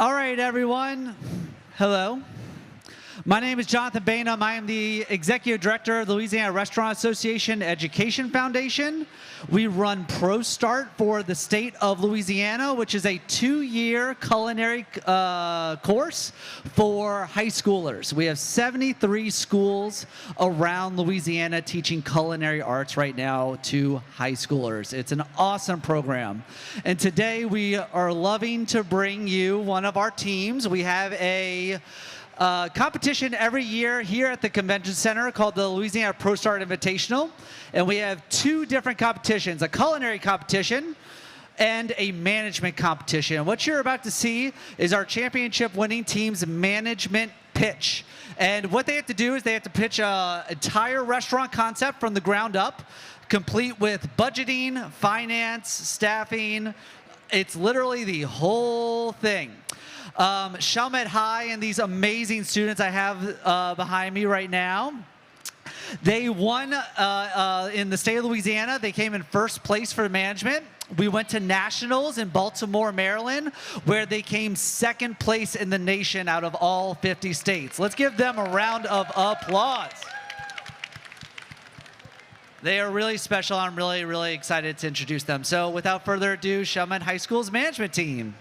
All right, everyone. Hello. My name is Jonathan Bainum. I am the Executive Director of the Louisiana Restaurant Association Education Foundation. We run ProStart for the state of Louisiana, which is a 2-year culinary course for high schoolers. We have 73 schools around Louisiana teaching culinary arts right now to high schoolers. It's an awesome program. And today we are loving to bring you one of our teams. We have a competition every year here at the convention center called the Louisiana ProStart Invitational. And we have 2 different competitions, a culinary competition and a management competition. And what you're about to see is our championship winning team's management pitch. And what they have to do is they have to pitch an entire restaurant concept from the ground up, complete with budgeting, finance, staffing. It's literally the whole thing. Chalmette High and these amazing students I have behind me right now, they won in the state of Louisiana. They came in first place for management. We went to nationals in Baltimore, Maryland, where they came second place in the nation out of all 50 states. Let's give them a round of applause. They are really special. I'm really, really excited to introduce them. So without further ado, Chalmette High School's management team.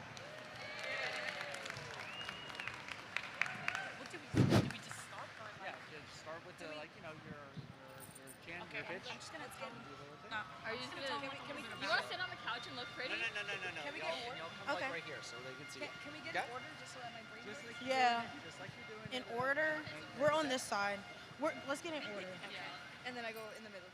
Yeah. In order. We're on this side. Let's get in order. Yeah. And then I go in the middle.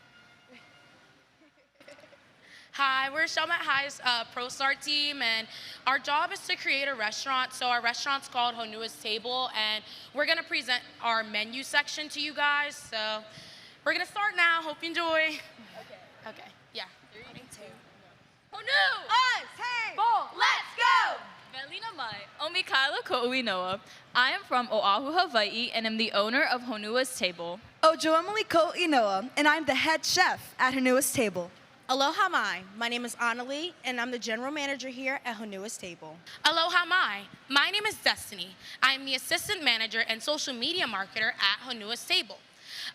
Hi, we're Chalmette High's ProStart team, and our job is to create a restaurant. So our restaurant's called Honua's Table, and we're gonna present our menu section to you guys. So we're gonna start now. Hope you enjoy. Okay. Yeah. 3, 2. Honu! Table! Let's go! Velina mai, omikaila ko'uinoa. I am from Oahu, Hawaii, and am the owner of Honua's Table. Ojoemili Ko'inoa, and I'm the head chef at Honua's Table. Aloha mai. My name is Annalie, and I'm the general manager here at Honua's Table. Aloha mai. My name is Destiny. I am the assistant manager and social media marketer at Honua's Table.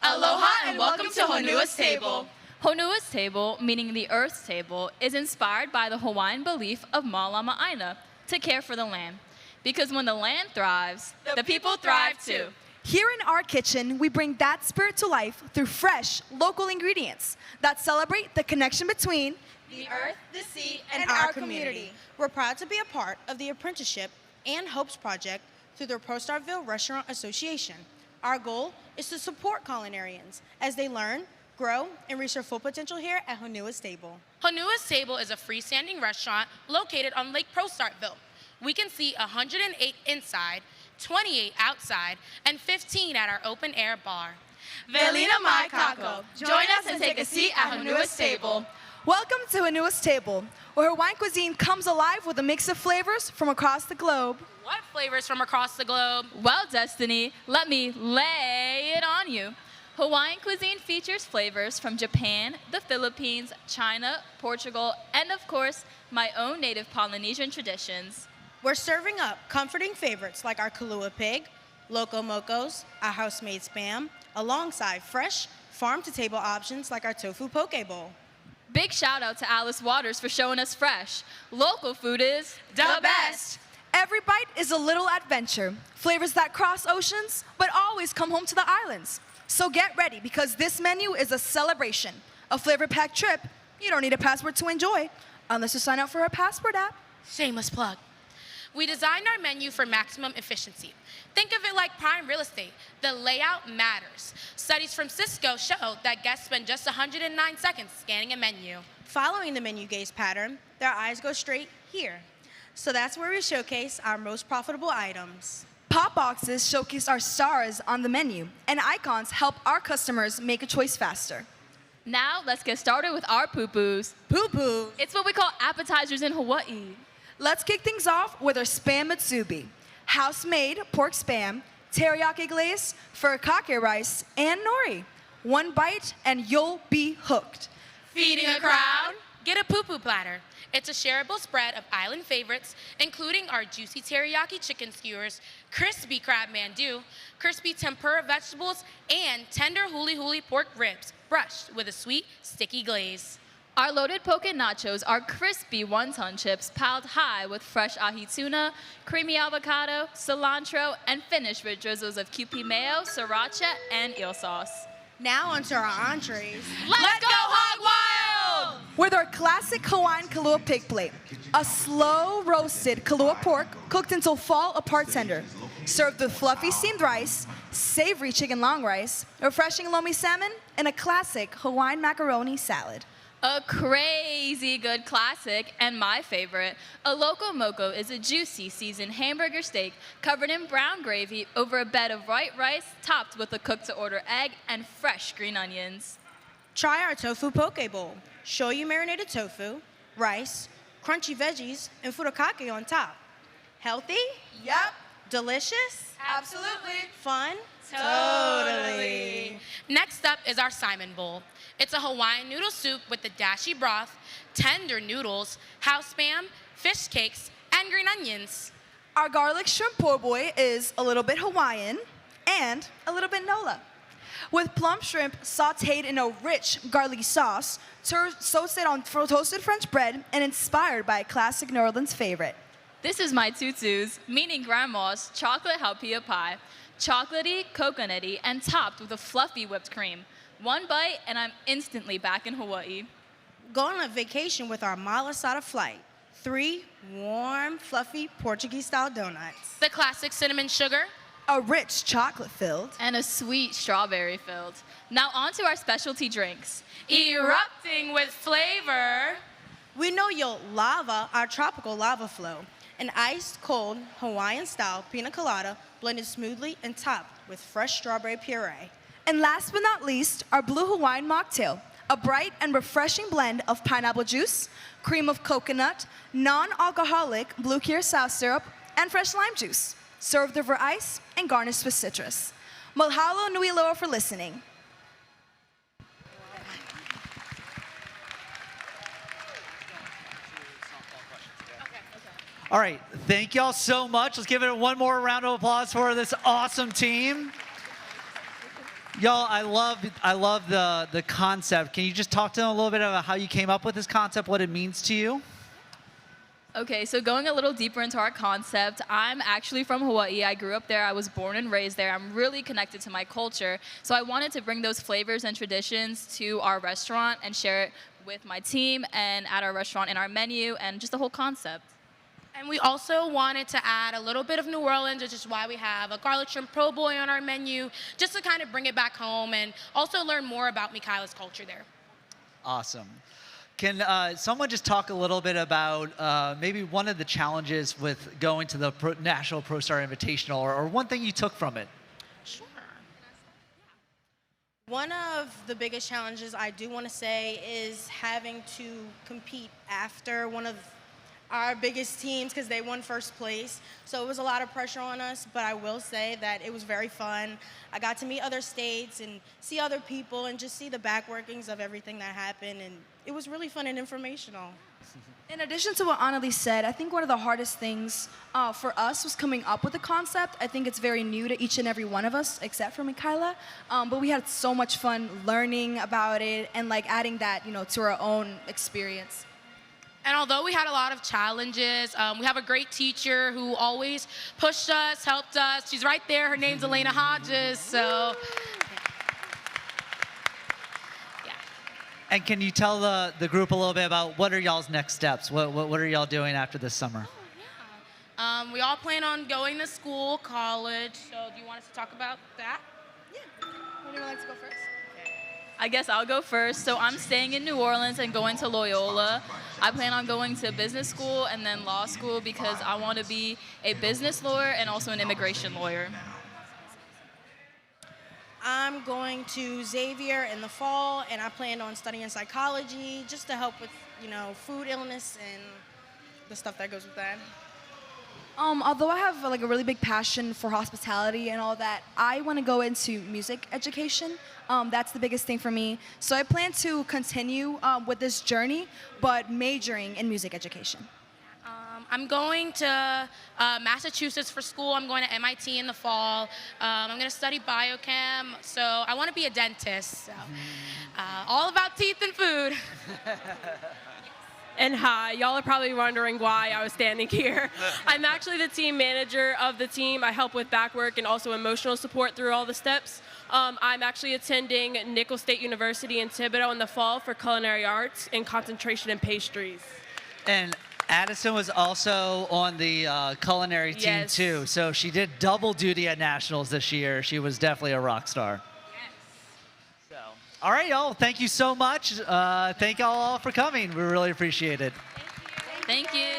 Aloha and welcome to Honua's Table. Honua's Table, meaning the Earth's Table, is inspired by the Hawaiian belief of Malama Aina, to care for the land. Because when the land thrives, the people thrive too. Here in our kitchen, we bring that spirit to life through fresh, local ingredients that celebrate the connection between the earth, the sea, and our community. We're proud to be a part of the Apprenticeship and Hopes Project through the ProStartville Restaurant Association. Our goal is to support culinarians as they learn, grow, and reach their full potential here at Honua's Table. Honua's Table is a freestanding restaurant located on Lake ProStartville. We can see 108 inside, 28 outside, and 15 at our open-air bar. Velina mai kako. Join us and take a seat at Honua's Table. Welcome to Honua's Table, where Hawaiian cuisine comes alive with a mix of flavors from across the globe. What flavors from across the globe? Well, Destiny, let me lay it on you. Hawaiian cuisine features flavors from Japan, the Philippines, China, Portugal, and of course, my own native Polynesian traditions. We're serving up comforting favorites like our Kalua pig, Loco Mocos, our house-made Spam, alongside fresh, farm-to-table options like our tofu poke bowl. Big shout out to Alice Waters for showing us fresh. Local food is the best. Every bite is a little adventure. Flavors that cross oceans, but always come home to the islands. So get ready, because this menu is a celebration. A flavor-packed trip you don't need a passport to enjoy, unless you sign up for our passport app. Shameless plug. We designed our menu for maximum efficiency. Think of it like prime real estate. The layout matters. Studies from Cisco show that guests spend just 109 seconds scanning a menu. Following the menu gaze pattern, their eyes go straight here. So that's where we showcase our most profitable items. Pop boxes showcase our stars on the menu, and icons help our customers make a choice faster. Now let's get started with our poo-poos. Poo-poo. It's what we call appetizers in Hawaii. Let's kick things off with our Spam Mitsubi. House-made pork Spam, teriyaki glaze, furikake rice, and nori. One bite and you'll be hooked. Feeding a crowd, Get a poo-poo platter. It's a shareable spread of island favorites, including our juicy teriyaki chicken skewers, crispy crab mandu, crispy tempura vegetables, and tender huli-huli pork ribs, brushed with a sweet, sticky glaze. Our loaded poke nachos are crispy wonton chips piled high with fresh ahi tuna, creamy avocado, cilantro, and finished with drizzles of Kewpie mayo, sriracha, and eel sauce. Now onto our entrees. Let's go hog wild! With our classic Hawaiian Kahlua pig plate, a slow-roasted Kahlua pork cooked until fall-apart tender, served with fluffy steamed rice, savory chicken long rice, refreshing lomi salmon, and a classic Hawaiian macaroni salad. A crazy good classic, and my favorite, a Loco Moco is a juicy seasoned hamburger steak covered in brown gravy over a bed of white rice topped with a cooked-to-order egg and fresh green onions. Try our tofu poke bowl. Shoyu marinated tofu, rice, crunchy veggies, and furikake on top. Healthy? Yep. Delicious? Absolutely. Fun? Totally. Next up is our Simon Bowl. It's a Hawaiian noodle soup with the dashi broth, tender noodles, house spam, fish cakes, and green onions. Our garlic shrimp po' boy is a little bit Hawaiian and a little bit Nola. With plum shrimp sauteed in a rich garlic sauce, toasted on toasted French bread, and inspired by a classic New Orleans favorite. This is my tutus, meaning grandma's chocolate haupia pie. Chocolatey, coconutty, and topped with a fluffy whipped cream. One bite, and I'm instantly back in Hawaii. Go on a vacation with our malasada flight. 3 warm, fluffy Portuguese-style donuts. The classic cinnamon sugar. A rich chocolate-filled. And a sweet strawberry filled. Now on to our specialty drinks. Erupting with flavor. We know you'll love our tropical lava flow. An iced-cold Hawaiian-style pina colada blended smoothly and topped with fresh strawberry puree. And last but not least, our blue Hawaiian mocktail, a bright and refreshing blend of pineapple juice, cream of coconut, non-alcoholic blue curacao syrup, and fresh lime juice, served over ice and garnished with citrus. Mahalo nui loa for listening. All right, thank y'all so much. Let's give it one more round of applause for this awesome team. Y'all, I love the concept. Can you just talk to them a little bit about how you came up with this concept, what it means to you? Okay, so going a little deeper into our concept, I'm actually from Hawaii. I grew up there. I was born and raised there. I'm really connected to my culture. So I wanted to bring those flavors and traditions to our restaurant and share it with my team and at our restaurant in our menu and just the whole concept. And we also wanted to add a little bit of New Orleans, which is why we have a garlic shrimp po' boy on our menu, just to kind of bring it back home and also learn more about Mikaila's culture there. Awesome. Can someone just talk a little bit about maybe one of the challenges with going to the National ProStart Invitational, or one thing you took from it? Sure. One of the biggest challenges I do want to say is having to compete after one of our biggest teams because they won first place. So it was a lot of pressure on us, but I will say that it was very fun. I got to meet other states and see other people and just see the back workings of everything that happened, and it was really fun and informational. In addition to what Annalise said, I think one of the hardest things for us was coming up with the concept. I think it's very new to each and every one of us, except for Mikaila. But we had so much fun learning about it and like adding that, to our own experience. And although we had a lot of challenges, we have a great teacher who always pushed us, helped us. She's right there. Her name's Elena Hodges. So, yeah. And can you tell the group a little bit about what are y'all's next steps? What are y'all doing after this summer? We all plan on going to school, college. So do you want us to talk about that? Yeah. Would anyone like to go first? I guess I'll go first. So I'm staying in New Orleans and going to Loyola. I plan on going to business school and then law school because I want to be a business lawyer and also an immigration lawyer. I'm going to Xavier in the fall, and I plan on studying psychology just to help with, food illness and the stuff that goes with that. Although I have like a really big passion for hospitality and all that, I want to go into music education. That's the biggest thing for me. So I plan to continue with this journey, but majoring in music education. I'm going to Massachusetts for school. I'm going to MIT in the fall. I'm going to study biochem. So I want to be a dentist. So, all about teeth and food. And hi, y'all are probably wondering why I was standing here. I'm actually the team manager of the team. I help with back work and also emotional support through all the steps. I'm actually attending Nicholls State University in Thibodeau in the fall for culinary arts and concentration in pastries. And Addison was also on the culinary team Yes. too, so she did double duty at nationals this year. She was definitely a rock star. So, all right, y'all. Thank you so much. Thank y'all for coming. We really appreciate it. Thank you.